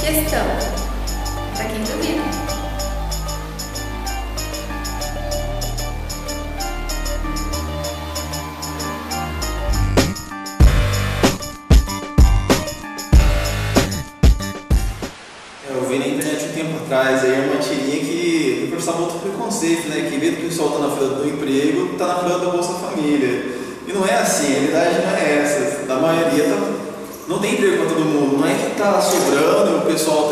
Questão, para quem duvida. Eu vi na internet um tempo atrás aí uma tirinha que reforçava outro preconceito, né? Que vê que o pessoal tá na fila do emprego, tá na fila da Bolsa Família. E não é assim, a realidade não é essa. Da maioria não tem emprego para todo mundo. Não é que tá sobrando e o pessoal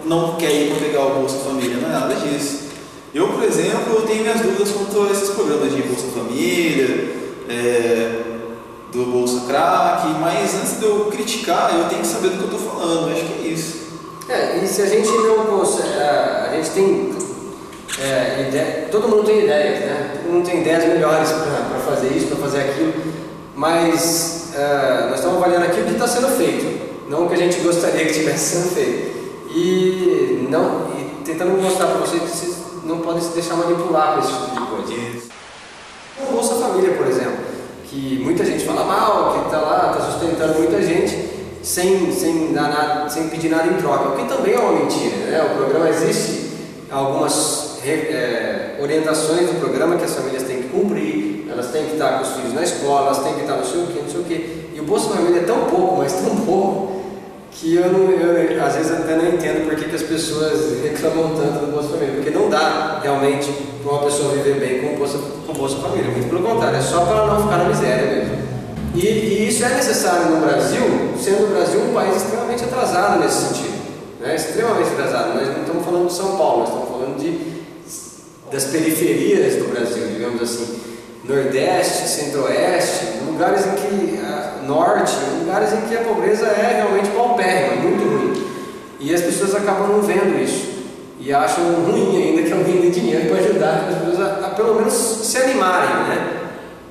não quer ir para pegar o Bolsa Família, não é nada disso. Eu, por exemplo, eu tenho minhas dúvidas quanto a esses programas de Bolsa Família, do Bolsa Crack, mas antes de eu criticar, eu tenho que saber do que eu estou falando, acho que é isso. E se a gente não consegue, a gente tem ideia, todo mundo tem ideias, né? Todo mundo tem ideias melhores para fazer isso, para fazer aquilo, mas nós estamos avaliando aquilo que está sendo feito, não o que a gente gostaria que tivesse sendo feito, e tentando mostrar para vocês que vocês não podem se deixar manipular por esse tipo de coisa. O Bolsa Família, por exemplo, que muita gente fala mal, que está lá, está sustentando muita gente, sem pedir nada em troca, o que também é uma mentira, né? O programa existe algumas orientações do programa que as famílias têm que cumprir, elas têm que estar com os filhos na escola, elas têm que estar não sei o que, e o Bolsa Família é tão pouco, mas tão pouco, que eu às vezes até não entendo por que as pessoas reclamam tanto do Bolsa Família, porque não dá realmente para uma pessoa viver bem com o Bolsa Família, muito pelo contrário, é só para não ficar na miséria mesmo. E isso é necessário no Brasil, sendo o Brasil um país extremamente atrasado nesse sentido, né? Extremamente atrasado. Nós não estamos falando de São Paulo, nós estamos falando das periferias do Brasil, digamos assim, Nordeste, Centro-Oeste, lugares em que Norte, lugares em que a pobreza é realmente paupérrima, muito ruim. E as pessoas acabam não vendo isso e acham ruim ainda que alguém dê dinheiro para ajudar as pessoas a pelo menos se animarem, né?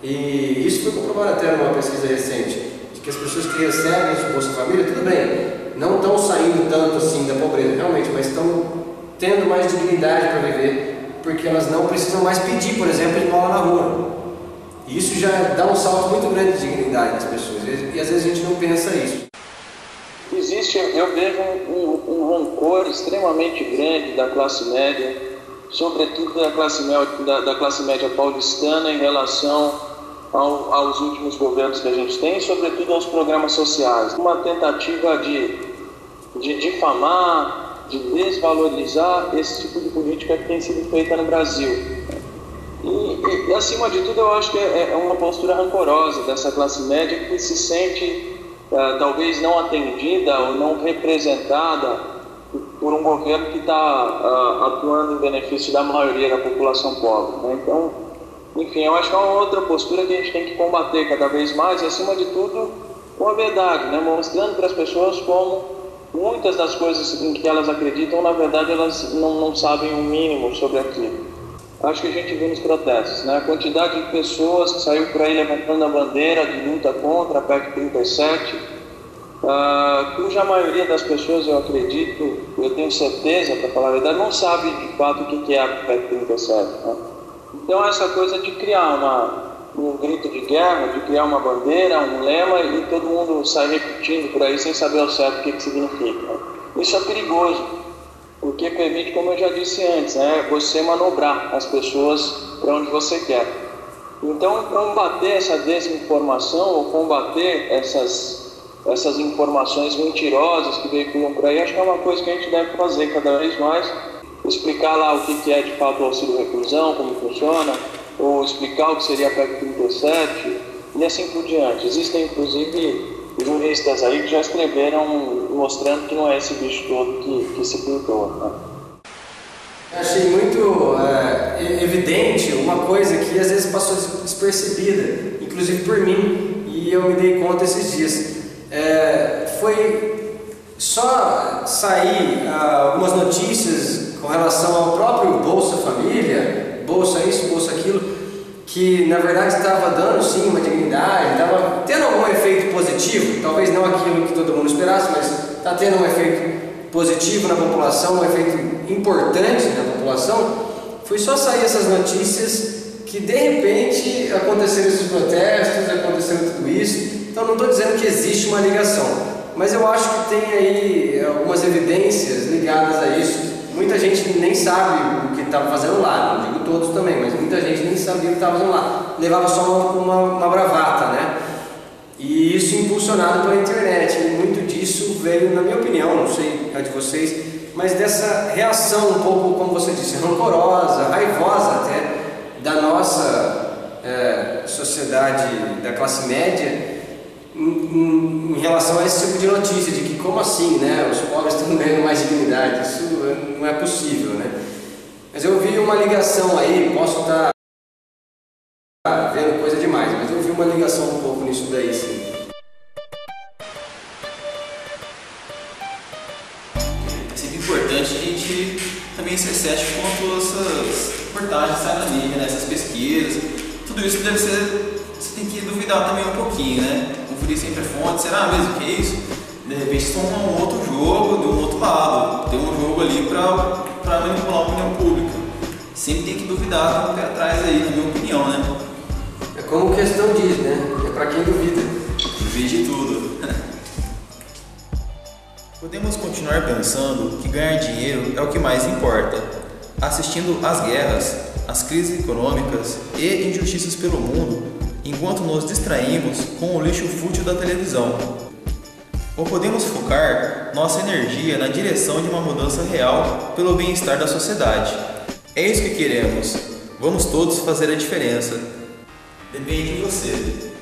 E isso foi comprovado até numa pesquisa recente, de que as pessoas que recebem esse Bolsa Família, tudo bem, não estão saindo tanto assim da pobreza, realmente, mas estão tendo mais dignidade para viver, porque elas não precisam mais pedir, por exemplo, esmola na rua. E isso já dá um salto muito grande de dignidade das pessoas, e às vezes a gente não pensa isso. Eu vejo um rancor extremamente grande da classe média, sobretudo da classe média paulistana, em relação aos últimos governos que a gente tem, e sobretudo aos programas sociais. Uma tentativa de difamar, de desvalorizar esse tipo de política que tem sido feita no Brasil. E acima de tudo, eu acho que é uma postura rancorosa dessa classe média que se sente talvez não atendida ou não representada por um governo que está atuando em benefício da maioria da população pobre, né? Então, enfim, eu acho que é uma outra postura que a gente tem que combater cada vez mais, e acima de tudo, com a verdade, né? Mostrando para as pessoas como muitas das coisas em que elas acreditam, na verdade, elas não sabem o mínimo sobre aquilo. Acho que a gente viu nos protestos, né? A quantidade de pessoas que saiu por aí levantando a bandeira de luta contra a PEC 37, cuja maioria das pessoas, eu acredito, eu tenho certeza, para falar a verdade, não sabe de fato o que é a PEC 37, né? Então essa coisa de criar um grito de guerra, de criar uma bandeira, um lema, e todo mundo sai repetindo por aí sem saber ao certo o que significa. Isso é perigoso, porque permite, como eu já disse antes, né, você manobrar as pessoas para onde você quer. Então, combater essa desinformação, ou combater essas informações mentirosas que veiculam por aí, acho que é uma coisa que a gente deve fazer cada vez mais. Explicar lá o que é de fato o auxílio reclusão, como funciona, ou explicar o que seria a PEC 37, e assim por diante. Existem, inclusive, juristas aí que já escreveram mostrando que não é esse bicho todo que se pintou, né? Achei muito evidente uma coisa que às vezes passou despercebida, inclusive por mim, e eu me dei conta esses dias. Foi só sair algumas notícias com relação ao próprio Bolsa Família, Bolsa isso, Bolsa aquilo, que na verdade estava dando sim uma dignidade, estava tendo algum efeito positivo, talvez não aquilo que todo mundo esperasse, mas está tendo um efeito positivo na população, um efeito importante na população. Foi só sair essas notícias que de repente aconteceram esses protestos, aconteceu tudo isso. Então não estou dizendo que existe uma ligação, mas eu acho que tem aí algumas evidências ligadas a isso. Muita gente nem sabe o que estava fazendo lá, não digo todos também, mas muita gente nem sabia o que estava fazendo lá. Levava só uma bravata, né? E isso impulsionado pela internet. E muito disso veio, na minha opinião, não sei a de vocês, mas dessa reação um pouco, como você disse, rancorosa, raivosa até, da nossa sociedade da classe média em relação a esse tipo de notícia, de que como assim, né, os pobres estão ganhando mais dignidade, isso não é possível, né? Mas eu vi uma ligação aí, posso estar vendo coisa demais, mas eu vi uma ligação um pouco nisso daí, sim. É sempre importante a gente também se excede quanto essas reportagens saem na mídia, né, essas pesquisas, tudo isso deve ser, você tem que duvidar também um pouquinho, né? Conferir sempre a fonte, será mesmo que é isso? De repente estão um outro jogo de um outro lado, tem um jogo ali para manipular a opinião pública. Sempre tem que duvidar, com o pé atrás aí, na minha opinião, né? É como a questão diz, né? É para quem duvida. Duvide tudo. Podemos continuar pensando que ganhar dinheiro é o que mais importa, assistindo às guerras, às crises econômicas e injustiças pelo mundo, enquanto nos distraímos com o lixo fútil da televisão. Ou podemos focar nossa energia na direção de uma mudança real pelo bem-estar da sociedade. É isso que queremos. Vamos todos fazer a diferença. Depende de você.